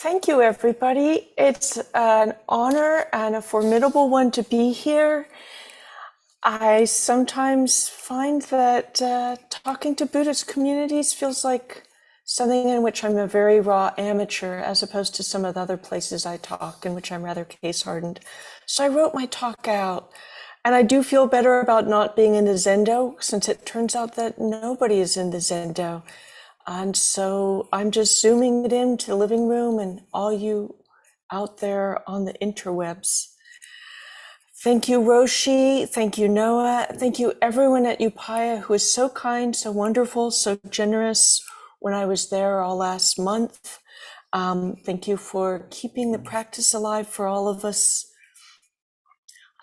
Thank you, everybody. It's an honor and a formidable one to be here. I sometimes find that talking to Buddhist communities feels like something in which I'm a very raw amateur, as opposed to some of the other places I talk in which I'm rather case-hardened. So I wrote my talk out, and I do feel better about not being in the Zendo, since it turns out that nobody is in the Zendo. And so I'm just zooming it into the living room and all you out there on the interwebs. Thank you, Roshi. Thank you, Noah. Thank you, everyone at Upaya who was so kind, so wonderful, so generous when I was there all last month. Thank you for keeping the practice alive for all of us.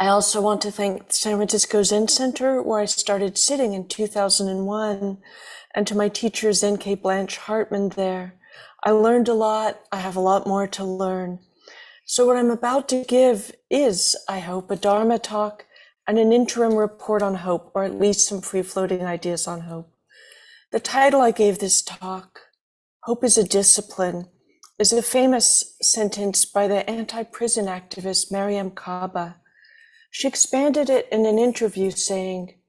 I also want to thank San Francisco Zen Center, where I started sitting in 2001, and to my teacher, Zenke Blanche Hartman there. I learned a lot. I have a lot more to learn. So what I'm about to give is, I hope, a Dharma talk and an interim report on hope, or at least some free-floating ideas on hope. The title I gave this talk, Hope is a Discipline, is a famous sentence by the anti-prison activist Mariame Kaba. She expanded it in an interview saying,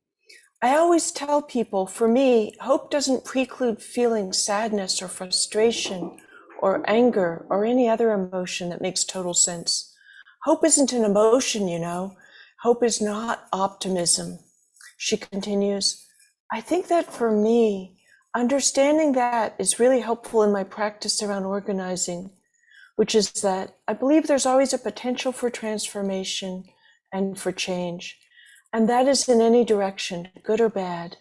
I always tell people, for me, hope doesn't preclude feeling sadness or frustration or anger or any other emotion that makes total sense. Hope isn't an emotion, you know. Hope is not optimism. She continues, I think that for me, understanding that is really helpful in my practice around organizing, which is that I believe there's always a potential for transformation and for change. And that is in any direction, good or bad.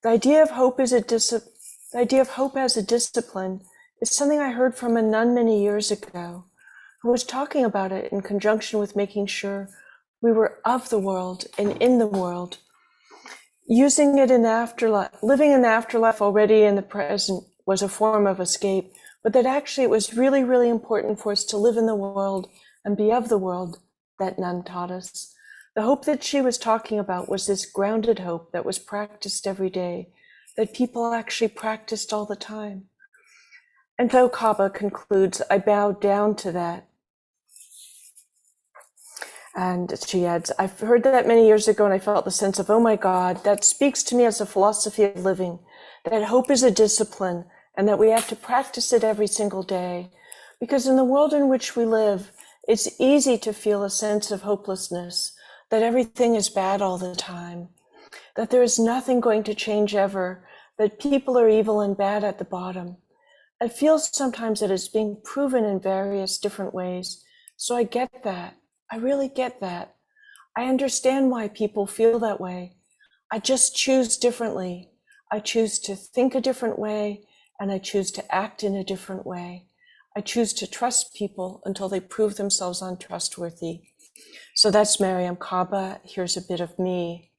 The idea of hope as a discipline is something I heard from a nun many years ago, who was talking about it in conjunction with making sure we were of the world and in the world. Using it in the afterlife, living in the afterlife already in the present was a form of escape, but that actually it was really, really important for us to live in the world and be of the world, that nun taught us. The hope that she was talking about was this grounded hope that was practiced every day, that people actually practiced all the time. And so Kaba concludes, I bowed down to that. And she adds, I've heard that many years ago and I felt the sense of, oh my God, that speaks to me as a philosophy of living, that hope is a discipline and that we have to practice it every single day. Because in the world in which we live, it's easy to feel a sense of hopelessness, that everything is bad all the time, that there is nothing going to change ever, that people are evil and bad at the bottom. I feel sometimes that it's being proven in various different ways. So I get that. I really get that. I understand why people feel that way. I just choose differently. I choose to think a different way, and I choose to act in a different way. I choose to trust people until they prove themselves untrustworthy. So that's Mariame Kaba. Here's a bit of me.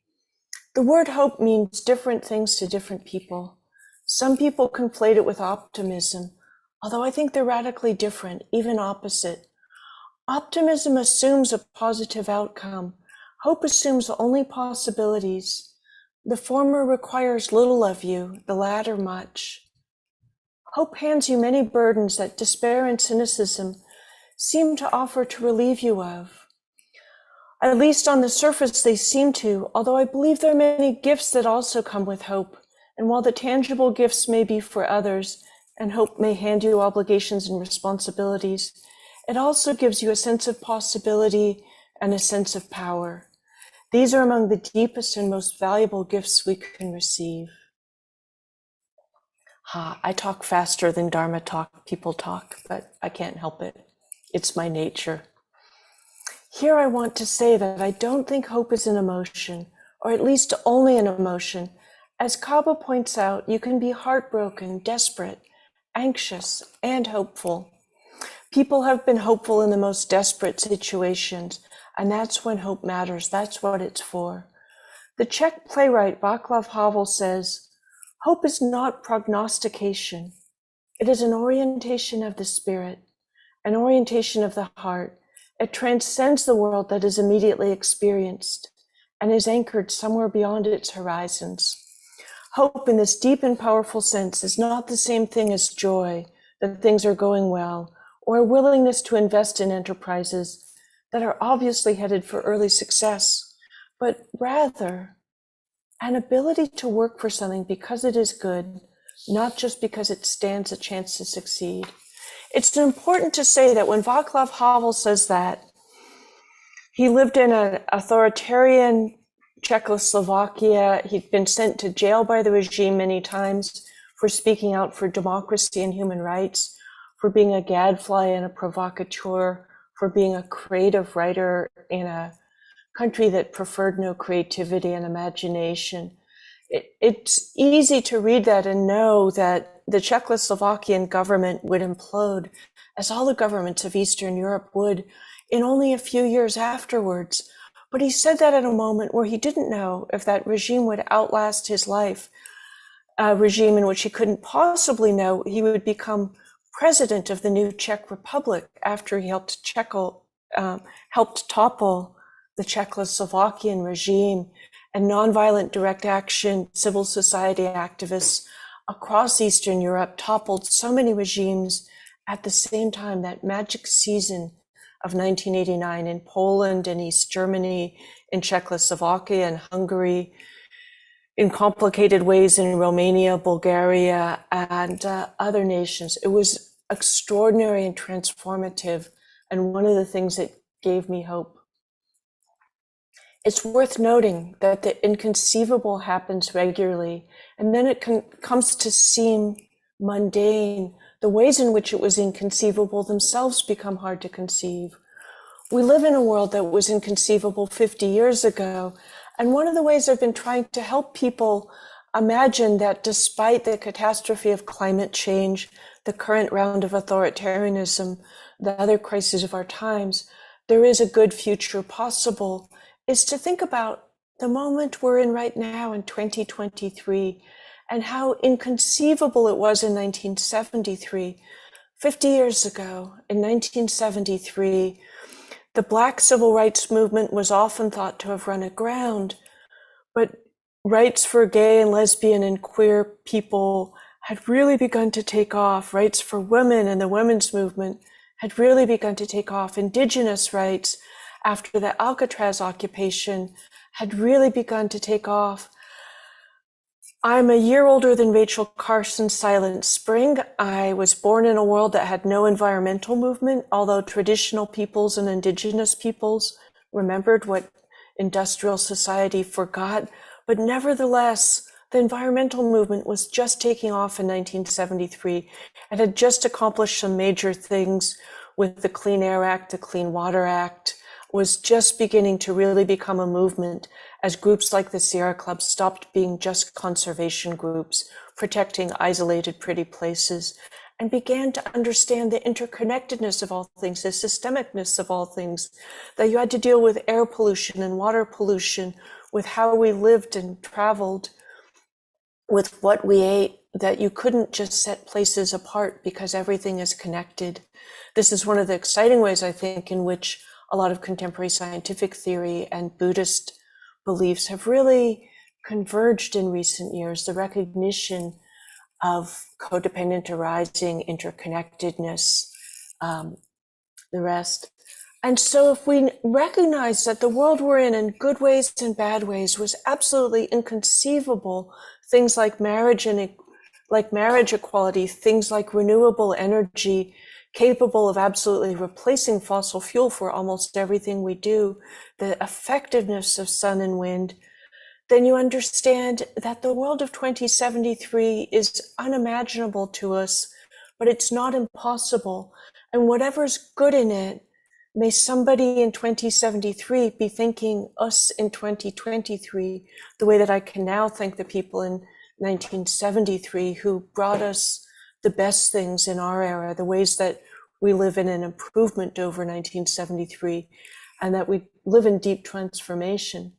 The word hope means different things to different people. Some people conflate it with optimism, although I think they're radically different, even opposite. Optimism assumes a positive outcome. Hope assumes only possibilities. The former requires little of you, the latter much. Hope hands you many burdens that despair and cynicism seem to offer to relieve you of. At least on the surface they seem to, although I believe there are many gifts that also come with hope. And while the tangible gifts may be for others, and hope may hand you obligations and responsibilities, it also gives you a sense of possibility and a sense of power. These are among the deepest and most valuable gifts we can receive. I talk faster than Dharma talk, people talk, but I can't help it. It's my nature. Here I want to say that I don't think hope is an emotion, or at least only an emotion. As Kaba points out, you can be heartbroken, desperate, anxious, and hopeful. People have been hopeful in the most desperate situations, and that's when hope matters. That's what it's for. The Czech playwright Václav Havel says, hope is not prognostication. It is an orientation of the spirit, an orientation of the heart. It transcends the world that is immediately experienced and is anchored somewhere beyond its horizons. Hope in this deep and powerful sense is not the same thing as joy, that things are going well, or a willingness to invest in enterprises that are obviously headed for early success, but rather an ability to work for something because it is good, not just because it stands a chance to succeed. It's important to say that when Václav Havel says that, he lived in an authoritarian Czechoslovakia. He'd been sent to jail by the regime many times for speaking out for democracy and human rights, for being a gadfly and a provocateur, for being a creative writer in a country that preferred no creativity and imagination. It's easy to read that and know that the Czechoslovakian government would implode, as all the governments of Eastern Europe would, in only a few years afterwards. But he said that at a moment where he didn't know if that regime would outlast his life, a regime in which he couldn't possibly know he would become president of the new Czech Republic after he helped topple the Czechoslovakian regime. And nonviolent direct action, civil society activists across Eastern Europe toppled so many regimes at the same time. That magic season of 1989 in Poland and East Germany, in Czechoslovakia and Hungary, in complicated ways in Romania, Bulgaria, and other nations. It was extraordinary and transformative, and one of the things that gave me hope. It's worth noting that the inconceivable happens regularly, and then it comes to seem mundane. The ways in which it was inconceivable themselves become hard to conceive. We live in a world that was inconceivable 50 years ago, and one of the ways I've been trying to help people imagine that despite the catastrophe of climate change, the current round of authoritarianism, the other crises of our times, there is a good future possible, is to think about the moment we're in right now in 2023 and how inconceivable it was in 1973. 50 years ago, in 1973, the Black civil rights movement was often thought to have run aground, but rights for gay and lesbian and queer people had really begun to take off. Rights for women and the women's movement had really begun to take off. Indigenous rights after the Alcatraz occupation had really begun to take off. I'm a year older than Rachel Carson's Silent Spring. I was born in a world that had no environmental movement, although traditional peoples and indigenous peoples remembered what industrial society forgot. But nevertheless, the environmental movement was just taking off in 1973 and had just accomplished some major things with the Clean Air Act, the Clean Water Act, was just beginning to really become a movement as groups like the Sierra Club stopped being just conservation groups, protecting isolated pretty places, and began to understand the interconnectedness of all things, the systemicness of all things, that you had to deal with air pollution and water pollution, with how we lived and traveled, with what we ate, that you couldn't just set places apart because everything is connected. This is one of the exciting ways, I think, in which a lot of contemporary scientific theory and Buddhist beliefs have really converged in recent years, the recognition of codependent arising, interconnectedness, the rest. And so if we recognize that the world we're in good ways and bad ways, was absolutely inconceivable, things like marriage equality, things like renewable energy, capable of absolutely replacing fossil fuel for almost everything we do, the effectiveness of sun and wind, then you understand that the world of 2073 is unimaginable to us, but it's not impossible. And whatever's good in it, may somebody in 2073 be thinking us in 2023, the way that I can now thank the people in 1973 who brought us the best things in our era, the ways that we live in an improvement over 1973, and that we live in deep transformation.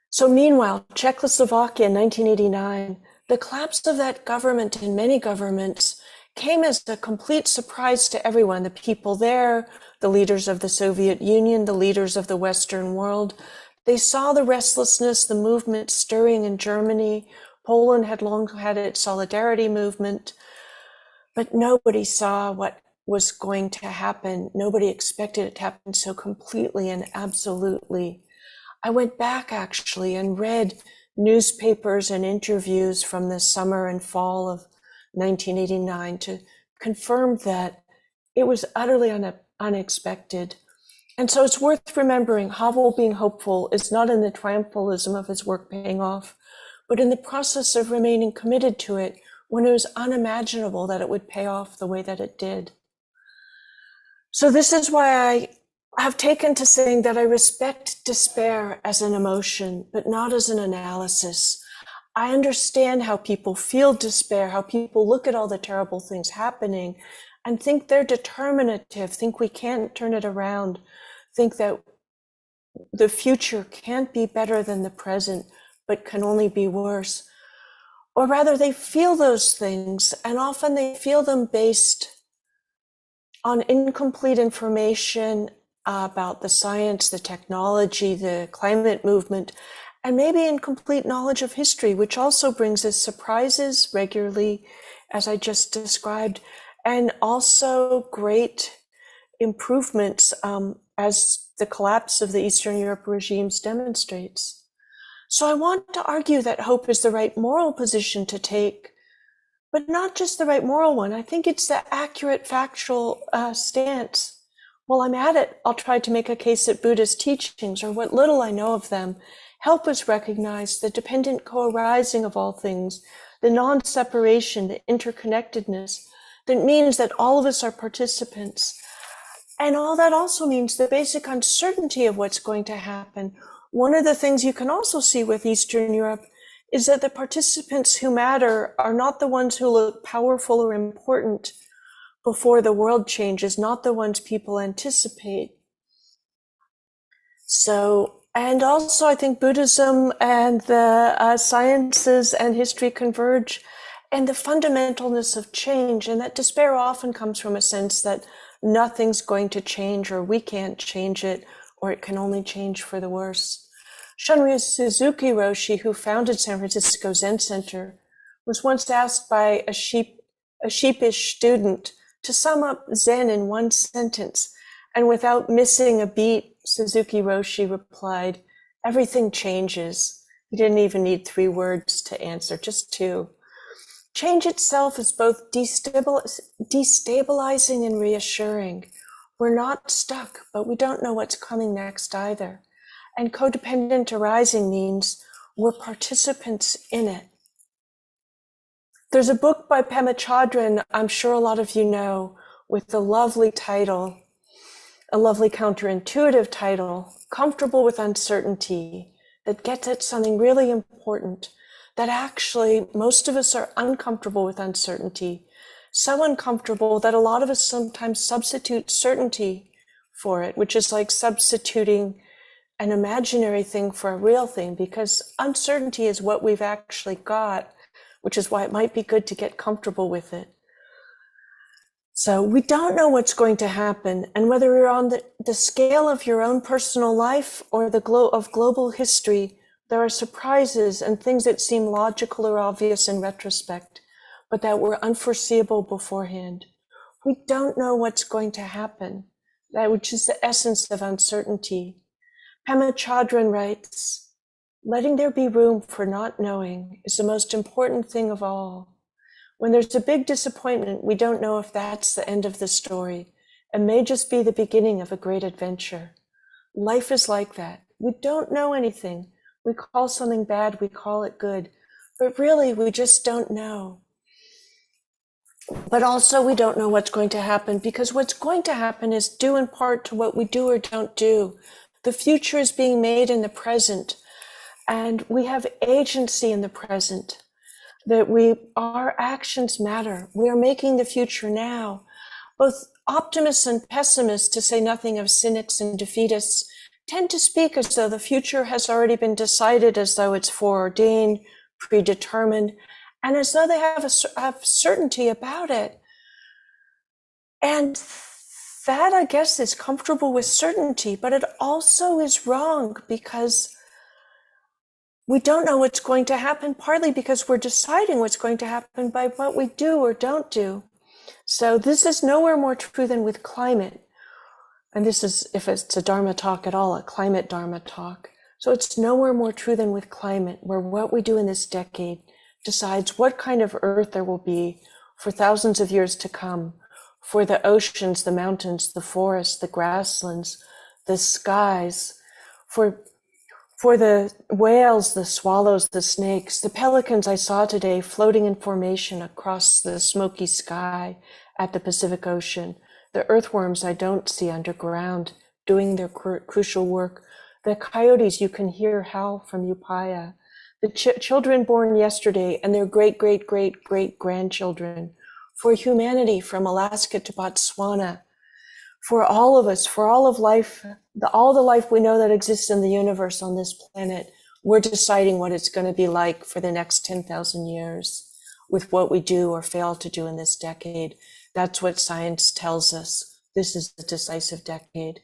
So meanwhile, Czechoslovakia in 1989, the collapse of that government and many governments came as a complete surprise to everyone, the people there, the leaders of the Soviet Union, the leaders of the Western world. They saw the restlessness, the movement stirring in Germany. Poland had long had its solidarity movement. but nobody saw what was going to happen. Nobody expected it to happen so completely and absolutely. I went back actually and read newspapers and interviews from the summer and fall of 1989 to confirm that it was utterly unexpected. And so it's worth remembering Havel being hopeful is not in the triumphalism of his work paying off, but in the process of remaining committed to it when it was unimaginable that it would pay off the way that it did. So this is why I have taken to saying that I respect despair as an emotion, but not as an analysis. I understand how people feel despair, how people look at all the terrible things happening and think they're determinative, think we can't turn it around, think that the future can't be better than the present, but can only be worse. Or rather, they feel those things, and often they feel them based on incomplete information about the science, the technology, the climate movement, and maybe incomplete knowledge of history, which also brings us surprises regularly, as I just described, and also great improvements as the collapse of the Eastern Europe regimes demonstrates. So I want to argue that hope is the right moral position to take, but not just the right moral one. I think it's the accurate factual stance. While I'm at it, I'll try to make a case that Buddhist teachings, or what little I know of them, help us recognize the dependent co-arising of all things, the non-separation, the interconnectedness, that means that all of us are participants. And all that also means the basic uncertainty of what's going to happen. One of the things you can also see with Eastern Europe is that the participants who matter are not the ones who look powerful or important before the world changes, not the ones people anticipate. So, and also I think Buddhism and the sciences and history converge, and the fundamentalness of change, and that despair often comes from a sense that nothing's going to change, or we can't change it, or it can only change for the worse. Shunryu Suzuki Roshi, who founded San Francisco Zen Center, was once asked by a sheepish student to sum up Zen in one sentence, and without missing a beat, Suzuki Roshi replied, "Everything changes." He didn't even need 3 words to answer, just 2. Change itself is both destabilizing and reassuring. We're not stuck, but we don't know what's coming next either. And codependent arising means we're participants in it. There's a book by Pema Chodron, I'm sure a lot of you know, with the lovely title, a lovely counterintuitive title, Comfortable with Uncertainty, that gets at something really important, that actually most of us are uncomfortable with uncertainty, so uncomfortable that a lot of us sometimes substitute certainty for it, which is like substituting an imaginary thing for a real thing, because uncertainty is what we've actually got, which is why it might be good to get comfortable with it. So we don't know what's going to happen, and whether you're on the scale of your own personal life or the of global history, there are surprises and things that seem logical or obvious in retrospect, but that were unforeseeable beforehand. We don't know what's going to happen, which is the essence of uncertainty. Pema Chodron writes, "Letting there be room for not knowing is the most important thing of all. When there's a big disappointment, we don't know if that's the end of the story. It may just be the beginning of a great adventure. Life is like that. We don't know anything. We call something bad, we call it good, but really we just don't know. But also we don't know what's going to happen, because what's going to happen is due in part to what we do or don't do. The future is being made in the present, and we have agency in the present, that our actions matter. We are making the future now. Both optimists and pessimists, to say nothing of cynics and defeatists, tend to speak as though the future has already been decided, as though it's foreordained, predetermined, and as though they have certainty about it. And that, I guess, is comfortable with certainty, but it also is wrong, because we don't know what's going to happen, partly because we're deciding what's going to happen by what we do or don't do. So this is nowhere more true than with climate. And this is, if it's a Dharma talk at all, a climate Dharma talk. So it's nowhere more true than with climate, where what we do in this decade decides what kind of earth there will be for thousands of years to come, for the oceans, the mountains, the forests, the grasslands, the skies, for the whales, the swallows, the snakes, the pelicans I saw today floating in formation across the smoky sky at the Pacific Ocean, the earthworms I don't see underground doing their crucial work, the coyotes you can hear howl from Upaya, the children born yesterday and their great-great-great-great-grandchildren, for humanity from Alaska to Botswana, for all of us, for all of life, all the life we know that exists in the universe on this planet, we're deciding what it's going to be like for the next 10,000 years with what we do or fail to do in this decade. That's what science tells us. This is the decisive decade.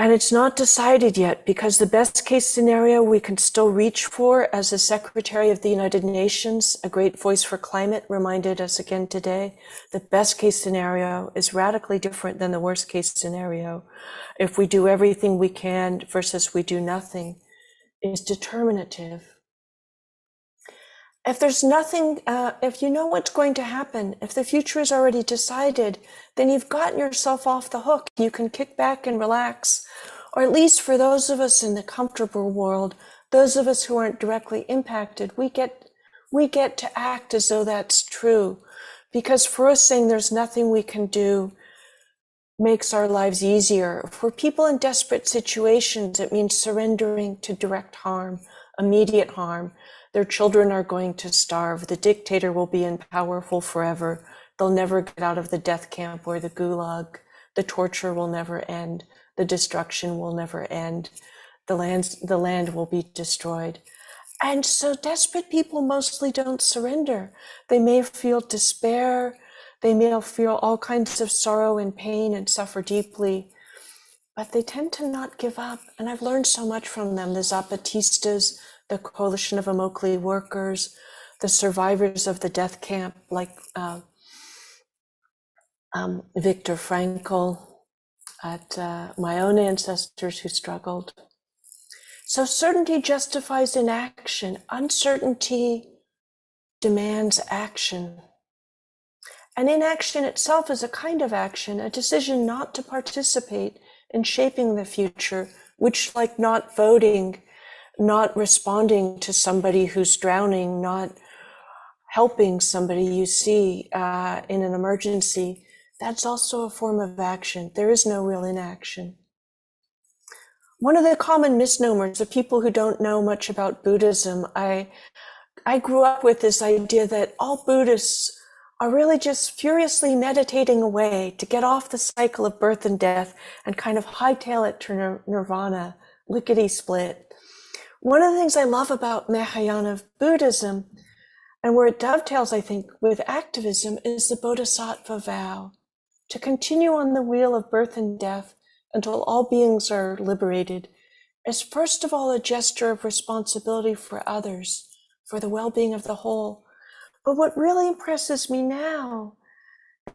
And it's not decided yet, because the best case scenario we can still reach for, as the Secretary of the United Nations, a great voice for climate, reminded us again today, the best case scenario is radically different than the worst case scenario. If we do everything we can versus we do nothing, is determinative. If there's nothing, if you know what's going to happen, if the future is already decided, then you've gotten yourself off the hook. You can kick back and relax. Or at least for those of us in the comfortable world, those of us who aren't directly impacted, we get to act as though that's true. Because for us, saying there's nothing we can do makes our lives easier. For people in desperate situations, it means surrendering to direct harm, immediate harm. Their children are going to starve. The dictator will be powerful forever. They'll never get out of the death camp or the gulag. The torture will never end. The destruction will never end. The land will be destroyed. And so desperate people mostly don't surrender. They may feel despair. They may feel all kinds of sorrow and pain and suffer deeply, but they tend to not give up. And I've learned so much from them. The Zapatistas, the Coalition of Immokalee Workers, the survivors of the death camp, like Viktor Frankl, at my own ancestors who struggled. So certainty justifies inaction. Uncertainty demands action. And inaction itself is a kind of action, a decision not to participate in shaping the future, which, like not voting, not responding to somebody who's drowning, not helping somebody you see in an emergency, that's also a form of action. There is no real inaction. One of the common misnomers of people who don't know much about Buddhism, I grew up with this idea that all Buddhists are really just furiously meditating away to get off the cycle of birth and death and kind of hightail it to nirvana, lickety-split. One of the things I love about Mahayana Buddhism, and where it dovetails, I think, with activism, is the Bodhisattva vow, to continue on the wheel of birth and death until all beings are liberated, is first of all a gesture of responsibility for others, for the well-being of the whole. But what really impresses me now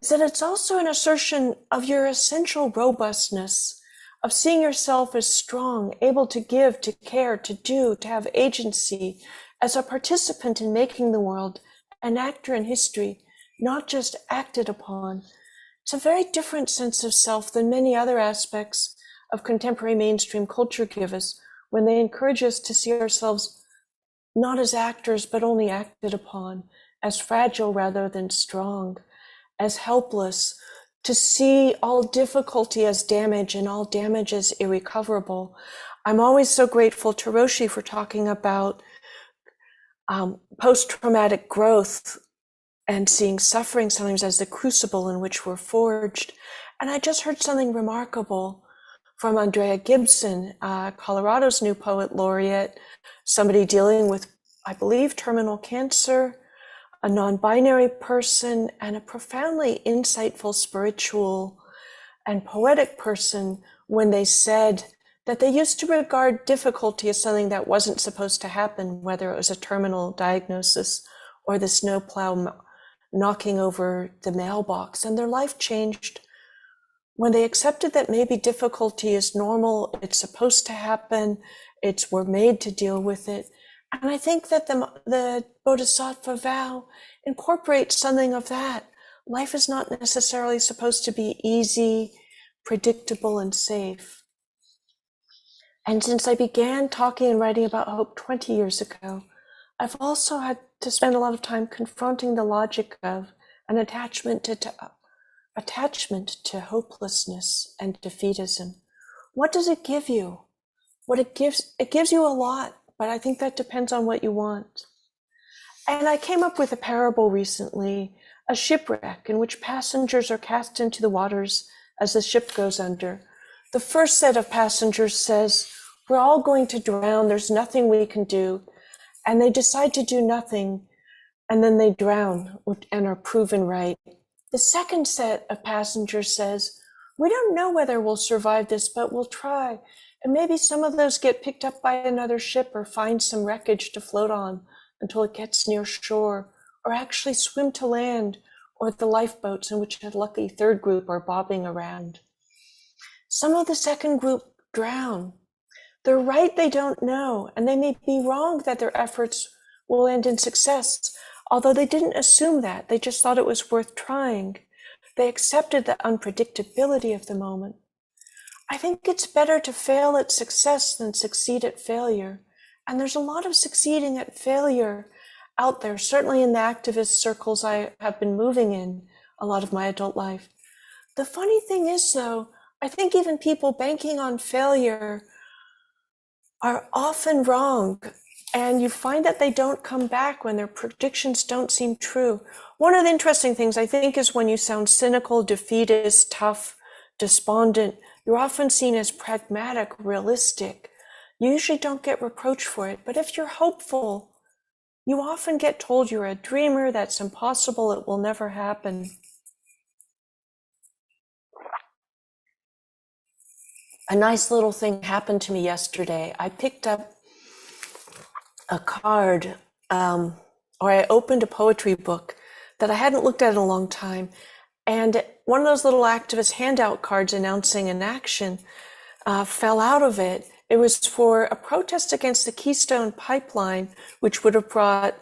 is that it's also an assertion of your essential robustness, of seeing yourself as strong, able to give, to care, to do, to have agency, as a participant in making the world, an actor in history, not just acted upon. It's a very different sense of self than many other aspects of contemporary mainstream culture give us, when they encourage us to see ourselves not as actors, but only acted upon, as fragile rather than strong, as helpless, to see all difficulty as damage and all damage as irrecoverable. I'm always so grateful to Roshi for talking about post-traumatic growth and seeing suffering sometimes as the crucible in which we're forged. And I just heard something remarkable from Andrea Gibson, Colorado's new poet laureate, somebody dealing with, I believe, terminal cancer, a non-binary person, and a profoundly insightful spiritual and poetic person, when they said that they used to regard difficulty as something that wasn't supposed to happen, whether it was a terminal diagnosis or the snowplow knocking over the mailbox, and their life changed when they accepted that maybe difficulty is normal, it's supposed to happen, we're made to deal with it. And I think that the Bodhisattva vow incorporates something of that. Life is not necessarily supposed to be easy, predictable, and safe. And since I began talking and writing about hope 20 years ago, I've also had to spend a lot of time confronting the logic of an attachment to hopelessness and defeatism. What does it give you? It gives you a lot, but I think that depends on what you want. And I came up with a parable recently, a shipwreck in which passengers are cast into the waters as the ship goes under. The first set of passengers says, we're all going to drown, there's nothing we can do. And they decide to do nothing, and then they drown and are proven right. The second set of passengers says, we don't know whether we'll survive this, but we'll try. And maybe some of those get picked up by another ship or find some wreckage to float on until it gets near shore, or actually swim to land, or the lifeboats in which a lucky third group are bobbing around. Some of the second group drown. They're right, they don't know, and they may be wrong that their efforts will end in success, although they didn't assume that. They just thought it was worth trying. They accepted the unpredictability of the moment. I think it's better to fail at success than succeed at failure. And there's a lot of succeeding at failure out there, certainly in the activist circles I have been moving in a lot of my adult life. The funny thing is, though, I think even people banking on failure are often wrong, and you find that they don't come back when their predictions don't seem true. One of the interesting things, I think, is when you sound cynical, defeatist, tough, despondent, you're often seen as pragmatic, realistic. You usually don't get reproached for it, but if you're hopeful, you often get told you're a dreamer, that's impossible, it will never happen. A nice little thing happened to me yesterday. I picked up a card, or I opened a poetry book that I hadn't looked at in a long time. And one of those little activist handout cards announcing inaction fell out of it. It was for a protest against the Keystone Pipeline, which would have brought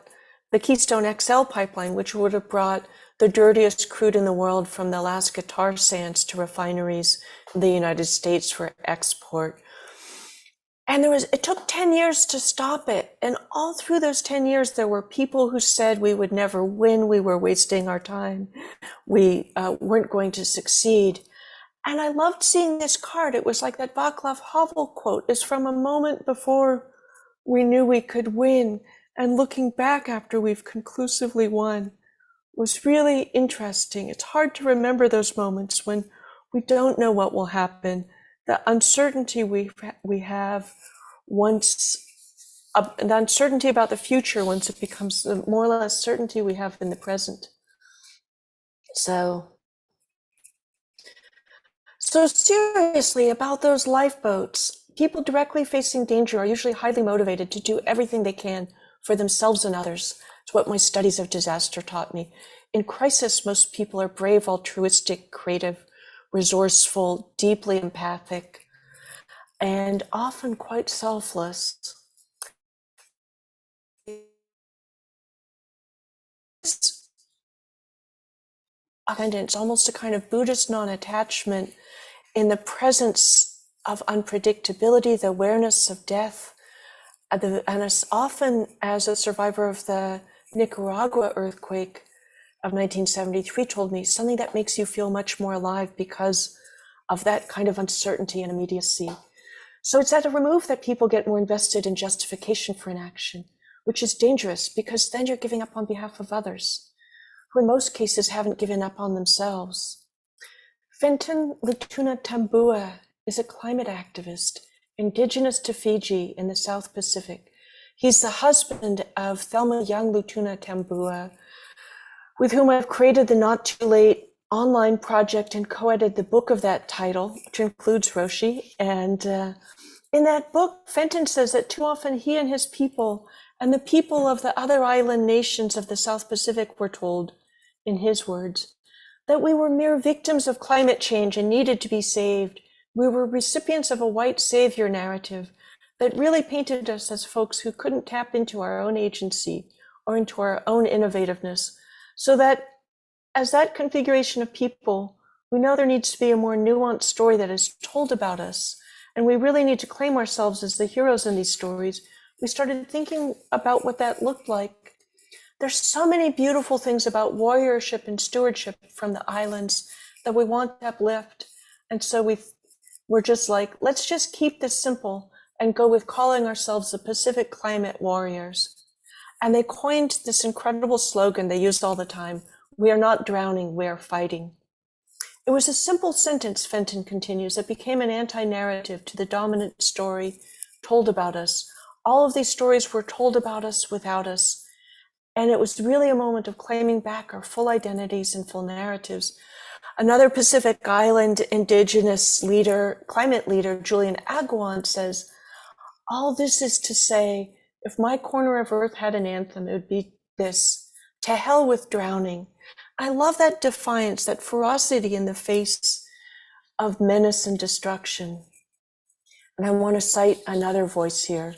the Keystone XL pipeline, which would have brought the dirtiest crude in the world from the Alaska tar sands to refineries in the United States for export. And it took 10 years to stop it. And all through those 10 years, there were people who said we would never win, we were wasting our time, we weren't going to succeed. And I loved seeing this card. It was like that Václav Havel quote, is from a moment before we knew we could win, and looking back after we've conclusively won was really interesting. It's hard to remember those moments when we don't know what will happen. The uncertainty we have once, the uncertainty about the future once it becomes the more or less certainty we have in the present. So seriously, about those lifeboats, people directly facing danger are usually highly motivated to do everything they can for themselves and others. It's what my studies of disaster taught me. In crisis, most people are brave, altruistic, creative, resourceful, deeply empathic, and often quite selfless. And it's almost a kind of Buddhist non-attachment in the presence of unpredictability, the awareness of death. And as often as a survivor of the Nicaragua earthquake of 1973 told me, something that makes you feel much more alive because of that kind of uncertainty and immediacy. So it's at a remove that people get more invested in justification for inaction, which is dangerous because then you're giving up on behalf of others, who in most cases haven't given up on themselves. Fenton Lutuna Tambua is a climate activist, indigenous to Fiji in the South Pacific. He's the husband of Thelma Young Lutuna Tambua, with whom I've created the Not Too Late online project and co-edited the book of that title, which includes Roshi. And in that book, Fenton says that too often he and his people and the people of the other island nations of the South Pacific, we're told, in his words, that we were mere victims of climate change and needed to be saved. We were recipients of a white savior narrative that really painted us as folks who couldn't tap into our own agency or into our own innovativeness. So that as that configuration of people, we know there needs to be a more nuanced story that is told about us. And we really need to claim ourselves as the heroes in these stories. We started thinking about what that looked like. There's so many beautiful things about warriorship and stewardship from the islands that we want to uplift. And so we're just like, let's just keep this simple and go with calling ourselves the Pacific Climate Warriors. And they coined this incredible slogan they used all the time: we are not drowning, we are fighting. It was a simple sentence, Fenton continues, that became an anti-narrative to the dominant story told about us. All of these stories were told about us without us. And it was really a moment of claiming back our full identities and full narratives. Another Pacific Island indigenous leader, climate leader, Julian Aguan, says, all this is to say, if my corner of earth had an anthem, it would be this: to hell with drowning. I love that defiance, that ferocity in the face of menace and destruction. And I want to cite another voice here,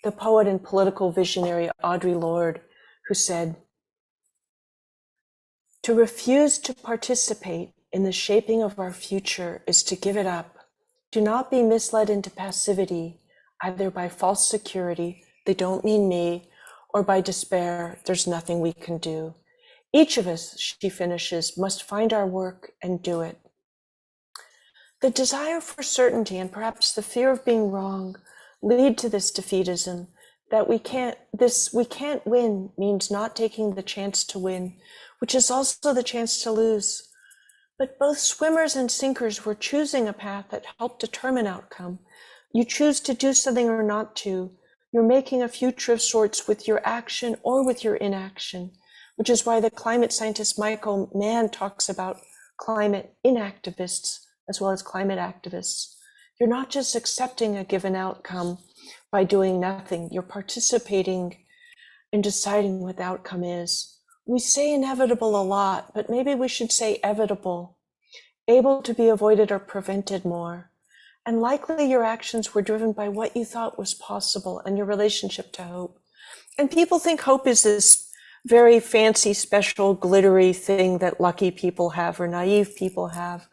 the poet and political visionary Audre Lorde, who said, to refuse to participate in the shaping of our future is to give it up. Do not be misled into passivity, either by false security, they don't mean me, or by despair, there's nothing we can do. Each of us, she finishes, must find our work and do it. The desire for certainty and perhaps the fear of being wrong lead to this defeatism, that we can't win means not taking the chance to win, which is also the chance to lose. But both swimmers and sinkers were choosing a path that helped determine outcome. You choose to do something or not to. You're making a future of sorts with your action or with your inaction, which is why the climate scientist Michael Mann talks about climate inactivists as well as climate activists. You're not just accepting a given outcome by doing nothing. You're participating in deciding what the outcome is. We say inevitable a lot, but maybe we should say evitable, able to be avoided or prevented more. And likely your actions were driven by what you thought was possible and your relationship to hope. And people think hope is this very fancy, special, glittery thing that lucky people have or naive people have.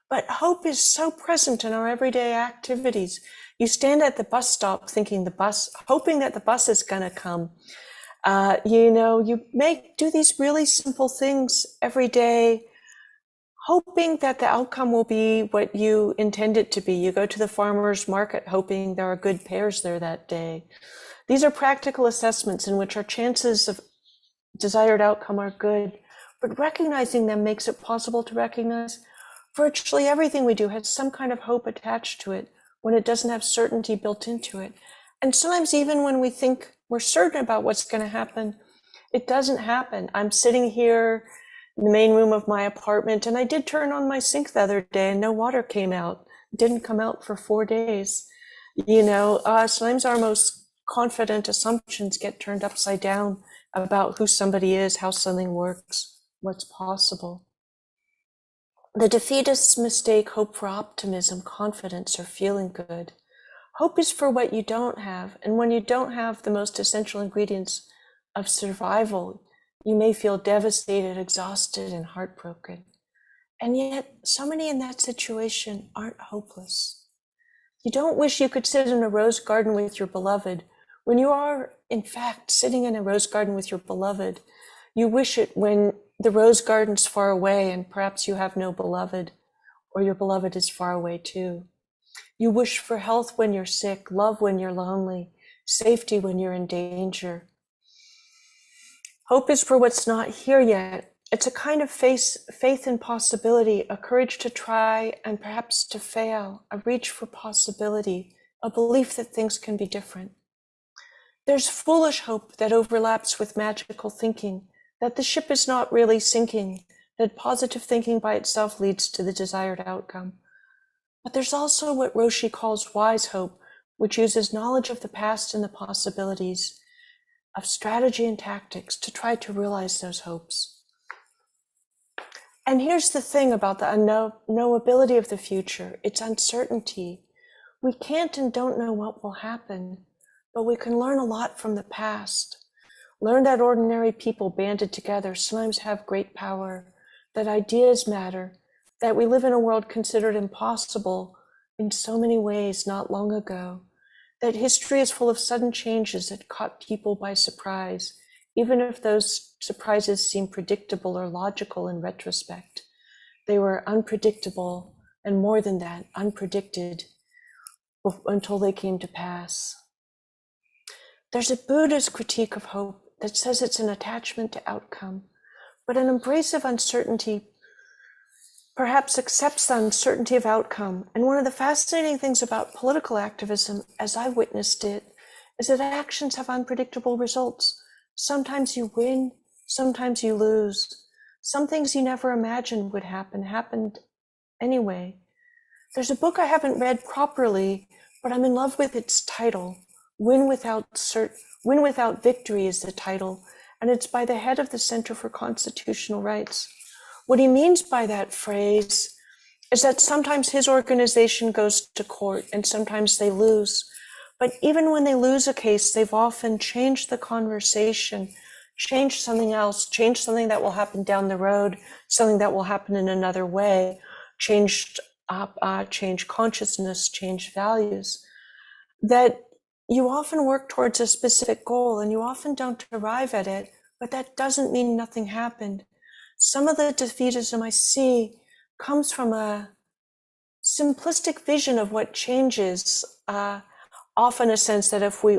But hope is so present in our everyday activities. You stand at the bus stop hoping that the bus is gonna come. You do these really simple things every day, hoping that the outcome will be what you intend it to be. You go to the farmer's market hoping there are good pears there that day. These are practical assessments in which our chances of desired outcome are good, but recognizing them makes it possible to recognize virtually everything we do has some kind of hope attached to it when it doesn't have certainty built into it. And sometimes even when we think we're certain about what's going to happen, it doesn't happen. I'm sitting here in the main room of my apartment, and I did turn on my sink the other day and no water came out. It didn't come out for 4 days. Sometimes our most confident assumptions get turned upside down about who somebody is, how something works, what's possible. The defeatists mistake hope for optimism, confidence, or feeling good. Hope is for what you don't have, and when you don't have the most essential ingredients of survival, you may feel devastated, exhausted, and heartbroken. And yet, so many in that situation aren't hopeless. You don't wish you could sit in a rose garden with your beloved. When you are, in fact, sitting in a rose garden with your beloved, you wish it when the rose garden's far away and perhaps you have no beloved, or your beloved is far away too. You wish for health when you're sick, love when you're lonely, safety when you're in danger. Hope is for what's not here yet. It's a kind of faith in possibility, a courage to try and perhaps to fail, a reach for possibility, a belief that things can be different. There's foolish hope that overlaps with magical thinking, that the ship is not really sinking, that positive thinking by itself leads to the desired outcome. But there's also what Roshi calls wise hope, which uses knowledge of the past and the possibilities of strategy and tactics to try to realize those hopes. And here's the thing about the unknowability of the future. It's uncertainty. We can't and don't know what will happen, but we can learn a lot from the past. Learn that ordinary people banded together sometimes have great power, that ideas matter, that we live in a world considered impossible in so many ways not long ago, that history is full of sudden changes that caught people by surprise, even if those surprises seem predictable or logical in retrospect. They were unpredictable, and more than that, unpredicted until they came to pass. There's a Buddhist critique of hope that says it's an attachment to outcome, but an embrace of uncertainty perhaps accepts the uncertainty of outcome. And one of the fascinating things about political activism, as I witnessed it, is that actions have unpredictable results. Sometimes you win, sometimes you lose. Some things you never imagined would happen, happened anyway. There's a book I haven't read properly, but I'm in love with its title. Win Without Victory is the title, and it's by the head of the Center for Constitutional Rights. What he means by that phrase is that sometimes his organization goes to court and sometimes they lose. But even when they lose a case, they've often changed the conversation, changed something else, changed something that will happen down the road, something that will happen in another way, changed consciousness, changed values. That you often work towards a specific goal and you often don't arrive at it, but that doesn't mean nothing happened. Some of the defeatism I see comes from a simplistic vision of what changes, often a sense that if we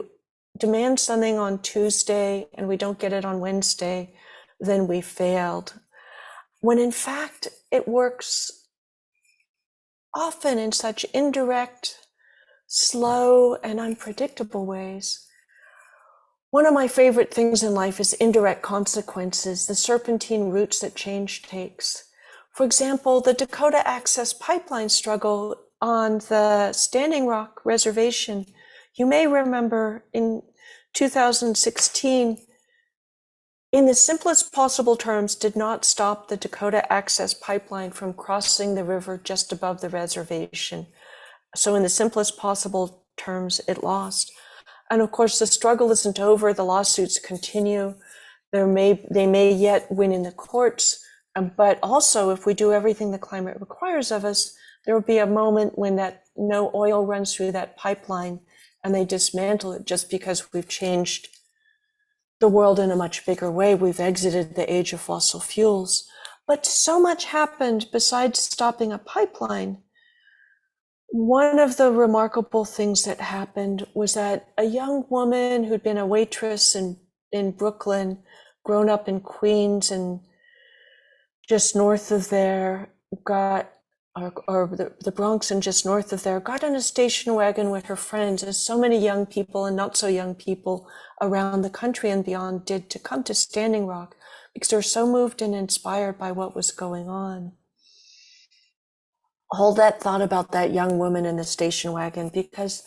demand something on Tuesday and we don't get it on Wednesday, then we failed. When in fact, it works often in such indirect, slow, and unpredictable ways. One of my favorite things in life is indirect consequences, the serpentine routes that change takes. For example, the Dakota Access Pipeline struggle on the Standing Rock Reservation. You may remember in 2016, in the simplest possible terms, did not stop the Dakota Access Pipeline from crossing the river just above the reservation. So in the simplest possible terms, it lost. And of course, the struggle isn't over. The lawsuits continue. They may yet win in the courts. But also, if we do everything the climate requires of us, there will be a moment when that no oil runs through that pipeline and they dismantle it just because we've changed the world in a much bigger way. We've exited the age of fossil fuels. But so much happened besides stopping a pipeline. One of the remarkable things that happened was that a young woman who'd been a waitress in Brooklyn, grown up in Queens and just north of there, the Bronx and just north of there, got on a station wagon with her friends, as so many young people and not so young people around the country and beyond did, to come to Standing Rock because they were so moved and inspired by what was going on. Hold that thought about that young woman in the station wagon, because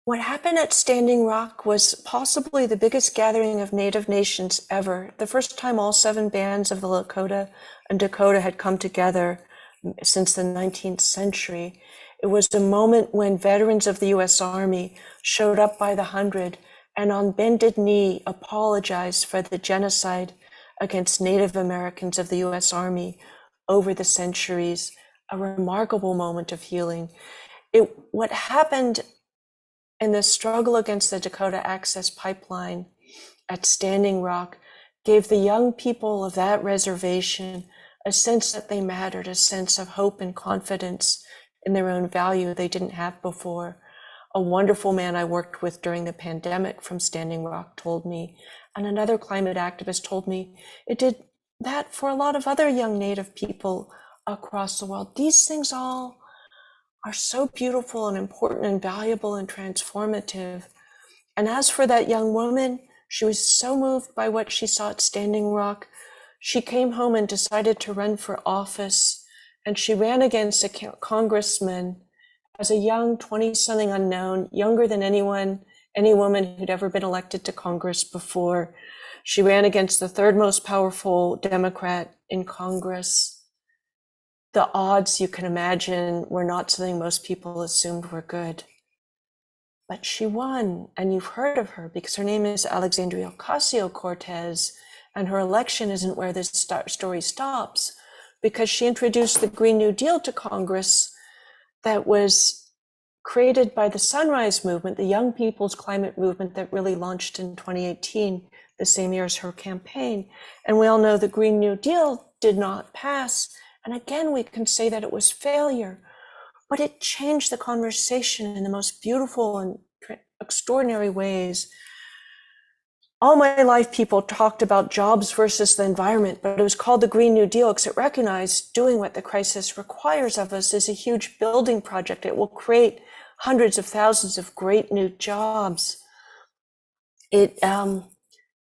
what happened at Standing Rock was possibly the biggest gathering of Native nations ever. The first time all 7 bands of the Lakota and Dakota had come together since the 19th century. It was a moment when veterans of the U.S. Army showed up by the hundred and on bended knee apologized for the genocide against Native Americans of the U.S. Army over the centuries. A remarkable moment of healing. What happened in the struggle against the Dakota Access Pipeline at Standing Rock gave the young people of that reservation a sense that they mattered, a sense of hope and confidence in their own value they didn't have before. A wonderful man I worked with during the pandemic from Standing Rock told me, and another climate activist told me, it did that for a lot of other young Native people across the world. These things all are so beautiful and important and valuable and transformative. And as for that young woman, she was so moved by what she saw at Standing Rock. She came home and decided to run for office, and she ran against a congressman as a young 20-something unknown, younger than any woman who'd ever been elected to Congress before. She ran against the third most powerful Democrat in Congress. The odds, you can imagine, were not something most people assumed were good. But she won, and you've heard of her because her name is Alexandria Ocasio-Cortez, and her election isn't where this story stops, because she introduced the Green New Deal to Congress that was created by the Sunrise Movement, the young people's climate movement that really launched in 2018, the same year as her campaign. And we all know the Green New Deal did not pass. And again, we can say that it was failure, but it changed the conversation in the most beautiful and extraordinary ways. All my life, people talked about jobs versus the environment, but it was called the Green New Deal because it recognized doing what the crisis requires of us is a huge building project. It will create hundreds of thousands of great new jobs. It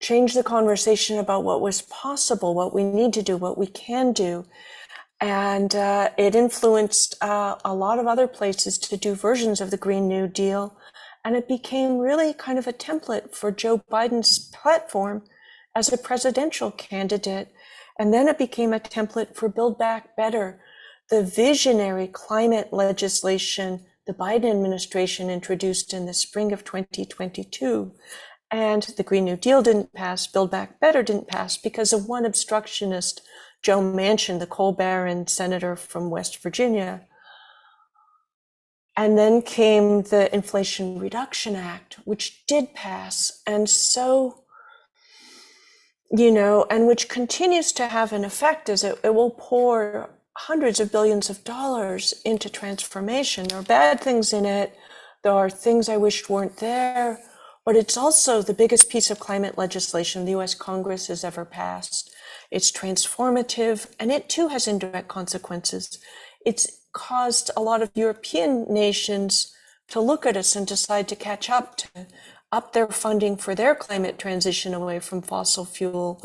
changed the conversation about what was possible, what we need to do, what we can do. And it influenced a lot of other places to do versions of the Green New Deal. And it became really kind of a template for Joe Biden's platform as a presidential candidate. And then it became a template for Build Back Better, the visionary climate legislation the Biden administration introduced in the spring of 2022. And the Green New Deal didn't pass, Build Back Better didn't pass because of one obstructionist, Joe Manchin, the coal baron senator from West Virginia. And then came the Inflation Reduction Act, which did pass. And so, and which continues to have an effect as it will pour hundreds of billions of dollars into transformation. There are bad things in it. There are things I wished weren't there, but it's also the biggest piece of climate legislation the US Congress has ever passed. It's transformative, and it too has indirect consequences. It's caused a lot of European nations to look at us and decide to catch up, to up their funding for their climate transition away from fossil fuel.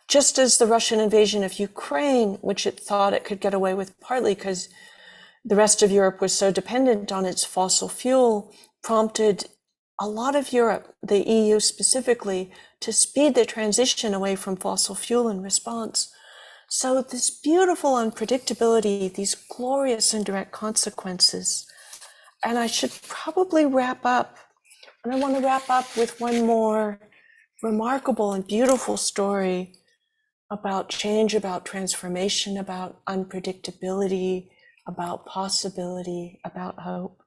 Just as the Russian invasion of Ukraine, which it thought it could get away with partly because the rest of Europe was so dependent on its fossil fuel, prompted a lot of Europe, the EU specifically, to speed the transition away from fossil fuel in response. So this beautiful unpredictability, these glorious indirect consequences. And I should probably wrap up. And I want to wrap up with one more remarkable and beautiful story about change, about transformation, about unpredictability, about possibility, about hope.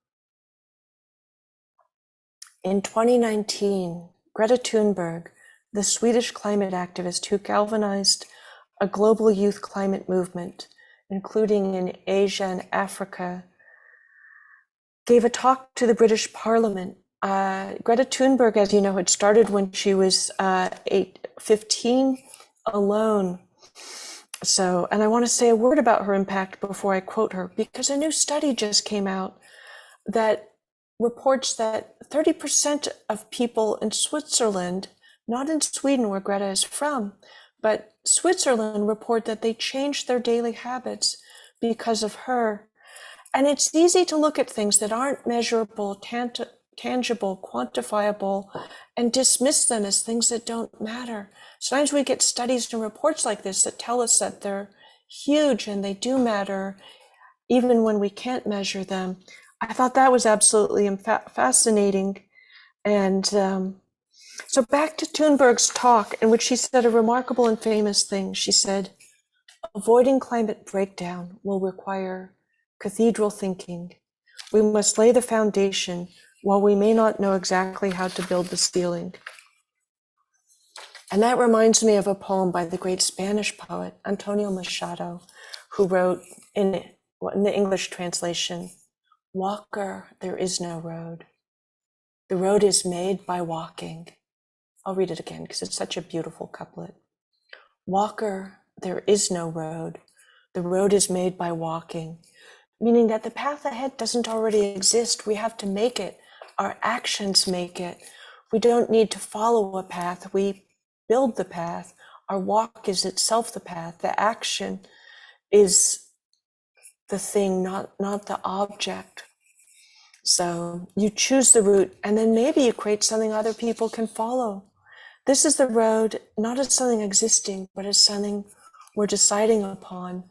In 2019, Greta Thunberg, the Swedish climate activist who galvanized a global youth climate movement, including in Asia and Africa, gave a talk to the British Parliament. Greta Thunberg, as you know, had started when she was 15 alone. So, and I want to say a word about her impact before I quote her, because a new study just came out that reports that 30% of people in Switzerland, not in Sweden where Greta is from, but Switzerland, report that they changed their daily habits because of her. And it's easy to look at things that aren't measurable, tangible, quantifiable, and dismiss them as things that don't matter. Sometimes we get studies and reports like this that tell us that they're huge and they do matter, even when we can't measure them. I thought that was absolutely fascinating. And so back to Thunberg's talk, in which she said a remarkable and famous thing. She said, avoiding climate breakdown will require cathedral thinking. We must lay the foundation while we may not know exactly how to build the ceiling. And that reminds me of a poem by the great Spanish poet, Antonio Machado, who wrote in the English translation, "Walker, there is no road. The road is made by walking." I'll read it again because it's such a beautiful couplet. Walker, there is no road. The road is made by walking, meaning that the path ahead doesn't already exist. We have to make it. Our actions make it. We don't need to follow a path. We build the path. Our walk is itself the path. The action is the thing, not the object. So you choose the route, and then maybe you create something other people can follow. this is the road, not as something existing, but as something we're deciding upon.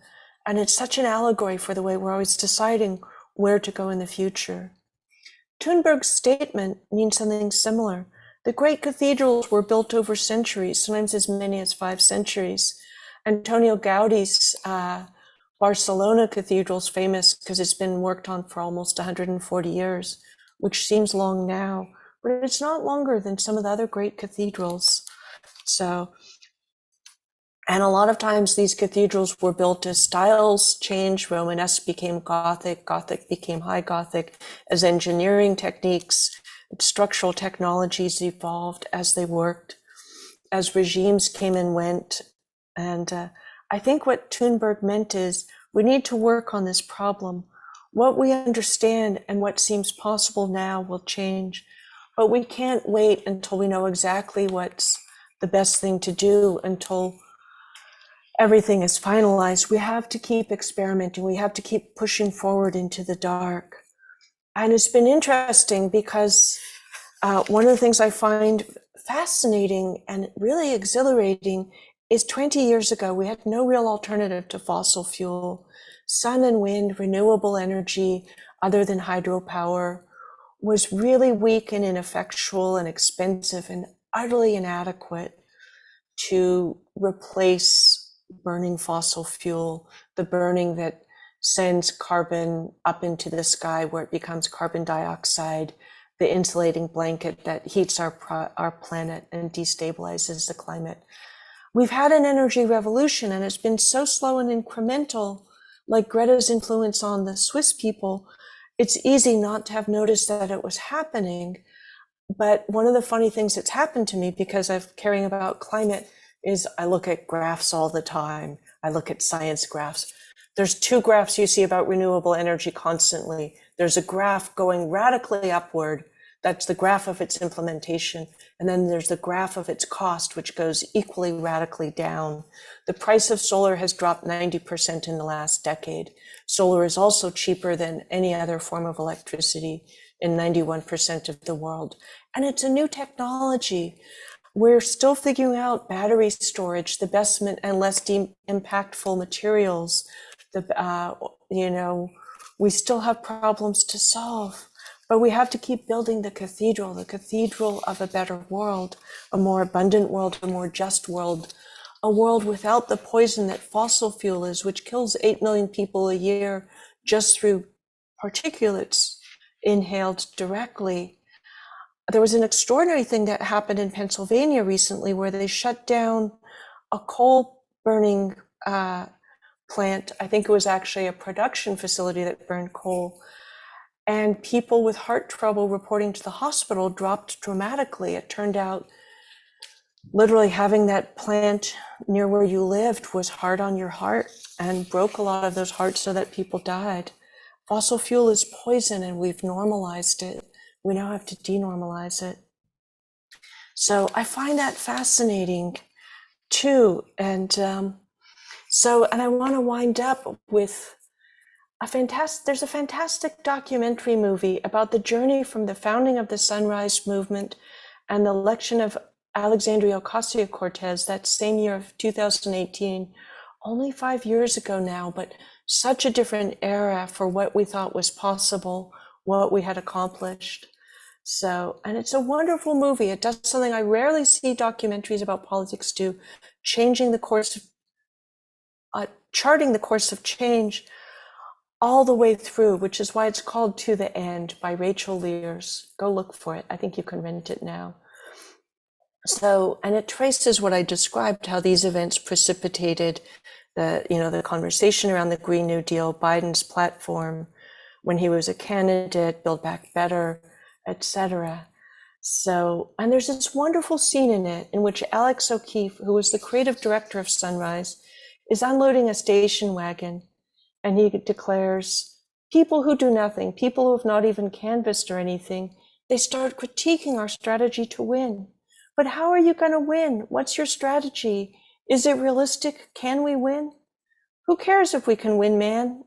And it's such an allegory for the way we're always deciding where to go in the future. Thunberg's statement means something similar. The great cathedrals were built over centuries, sometimes as many as 5 centuries. Antonio Gaudi's Barcelona Cathedral is famous because it's been worked on for almost 140 years, which seems long now, but it's not longer than some of the other great cathedrals. So, and a lot of times these cathedrals were built as styles changed. Romanesque became Gothic, Gothic became High Gothic, as engineering techniques, structural technologies evolved as they worked, as regimes came and went. And I think what Thunberg meant is we need to work on this problem. What we understand and what seems possible now will change, but we can't wait until we know exactly what's the best thing to do until everything is finalized. We have to keep experimenting. We have to keep pushing forward into the dark. And it's been interesting because one of the things I find fascinating and really exhilarating is 20 years ago, we had no real alternative to fossil fuel. Sun and wind, renewable energy, other than hydropower, was really weak and ineffectual and expensive and utterly inadequate to replace burning fossil fuel, the burning that sends carbon up into the sky where it becomes carbon dioxide, the insulating blanket that heats our planet and destabilizes the climate. We've had an energy revolution and it's been so slow and incremental, like Greta's influence on the Swiss people. It's easy not to have noticed that it was happening. But one of the funny things that's happened to me because I'm caring about climate is I look at graphs all the time. I look at science graphs. There's 2 graphs you see about renewable energy constantly. There's a graph going radically upward. That's the graph of its implementation. And then there's the graph of its cost, which goes equally radically down. The price of solar has dropped 90% in the last decade. Solar is also cheaper than any other form of electricity in 91% of the world. And it's a new technology. We're still figuring out battery storage, the best and less impactful materials. We still have problems to solve, but we have to keep building the cathedral of a better world, a more abundant world, a more just world, a world without the poison that fossil fuel is, which kills 8 million people a year just through particulates inhaled directly. There was an extraordinary thing that happened in Pennsylvania recently where they shut down a coal burning plant. I think it was actually a production facility that burned coal. And people with heart trouble reporting to the hospital dropped dramatically. It turned out literally having that plant near where you lived was hard on your heart and broke a lot of those hearts so that people died. Fossil fuel is poison and we've normalized it. We now have to denormalize it. So I find that fascinating too. And I want to wind up with there's a fantastic documentary movie about the journey from the founding of the Sunrise Movement and the election of Alexandria Ocasio-Cortez that same year of 2018, only 5 years ago now, but such a different era for what we thought was possible, what we had accomplished. So, and it's a wonderful movie. It does something I rarely see documentaries about politics do, charting the course of change all the way through, which is why it's called To the End by Rachel Lears. Go look for it. I think you can rent it now. So, and it traces what I described, how these events precipitated the conversation around the Green New Deal, Biden's platform when he was a candidate, Build Back Better, etc. So, and there's this wonderful scene in it in which Alex O'Keefe, who was the creative director of Sunrise, is unloading a station wagon, and he declares, people who do nothing, people who have not even canvassed or anything, they start critiquing our strategy to win. But how are you going to win? What's your strategy? Is it realistic? Can we win? Who cares if we can win, man?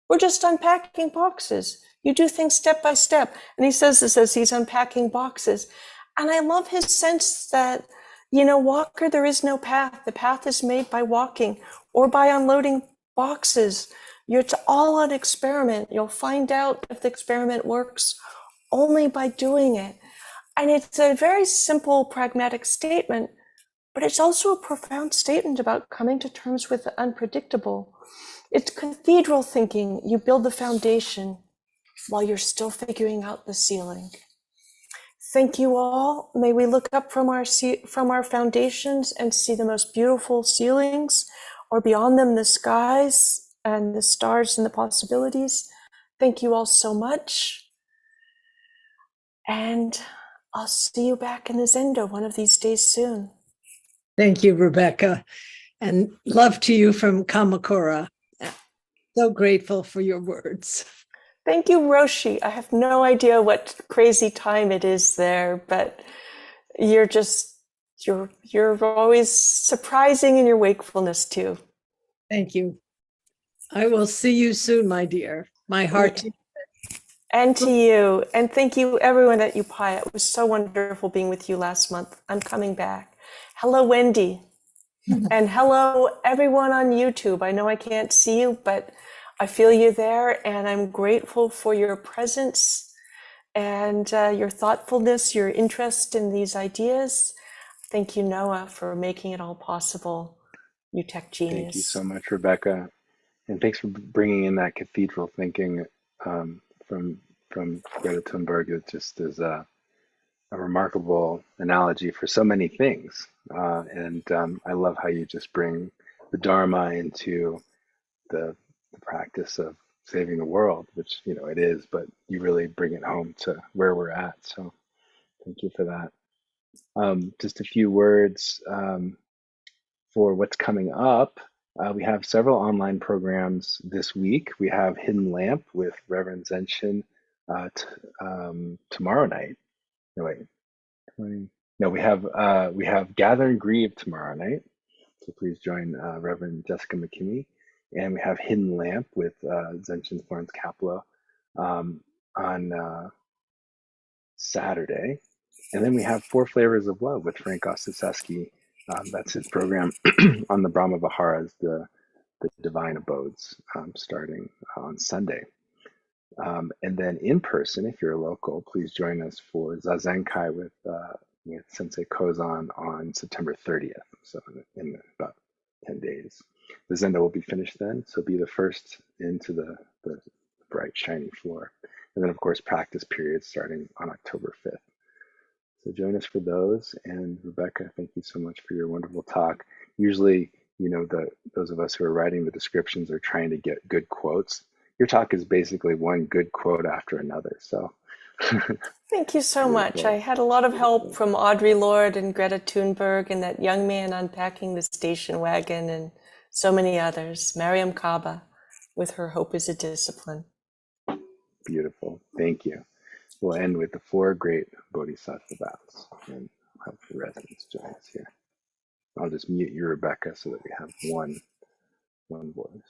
We're just unpacking boxes. You do things step by step. And he says this as he's unpacking boxes. And I love his sense that, You know, walker, there is no path. The path is made by walking or by unloading boxes. It's all an experiment. You'll find out if the experiment works only by doing it. And it's a very simple, pragmatic statement, but it's also a profound statement about coming to terms with the unpredictable. It's cathedral thinking. You build the foundation while you're still figuring out the ceiling. Thank you all. May we look up from our foundations and see the most beautiful ceilings, or beyond them the skies and the stars and the possibilities. Thank you all so much. And I'll see you back in the Zendo one of these days soon. Thank you, Rebecca. And love to you from Kamakura. So grateful for your words. Thank you, Roshi. I have no idea what crazy time it is there, but you're always surprising in your wakefulness too. Thank you. I will see you soon, my dear. My heart. Yeah. And to you. And thank you, everyone at Upaya. It was so wonderful being with you last month. I'm coming back. Hello, Wendy. And hello, everyone on YouTube. I know I can't see you, but I feel you there, and I'm grateful for your presence and your thoughtfulness, your interest in these ideas. Thank you, Noah, for making it all possible. You tech genius. Thank you so much, Rebecca. And thanks for bringing in that cathedral thinking from Greta Thunberg. It just is a remarkable analogy for so many things. I love how you just bring the Dharma into the practice of saving the world, which, you know, it is, but you really bring it home to where we're at. So thank you for that. Just a few words for what's coming up. We have several online programs this week. We have Hidden Lamp with Reverend Zenshin tomorrow night. No, wait. No, we have Gather and Grieve tomorrow night. So please join Reverend Jessica McKinney. And we have Hidden Lamp with Zenshin Florence Capello on Saturday. And then we have Four Flavors of Love with Frank Ostaseski. That's his program on the Brahma Viharas, the Divine Abodes, starting on Sunday. And then in person, if you're local, please join us for Zazenkai with Sensei Kozan on September 30th. So in about 10 days. The Zendo will be finished then, so be the first into the bright, shiny floor. And then, of course, practice periods starting on October 5th. So join us for those. And Rebecca, thank you so much for your wonderful talk. Usually, you know, those of us who are writing the descriptions are trying to get good quotes. Your talk is basically one good quote after another. So thank you so much. I had a lot of help from Audre Lorde and Greta Thunberg and that young man unpacking the station wagon and so many others. Mariam Kaba with her Hope is a Discipline. Beautiful. Thank you. We'll end with the 4 great Bodhisattva vows, and hope the residents join us here. I'll just mute you, Rebecca, so that we have one voice.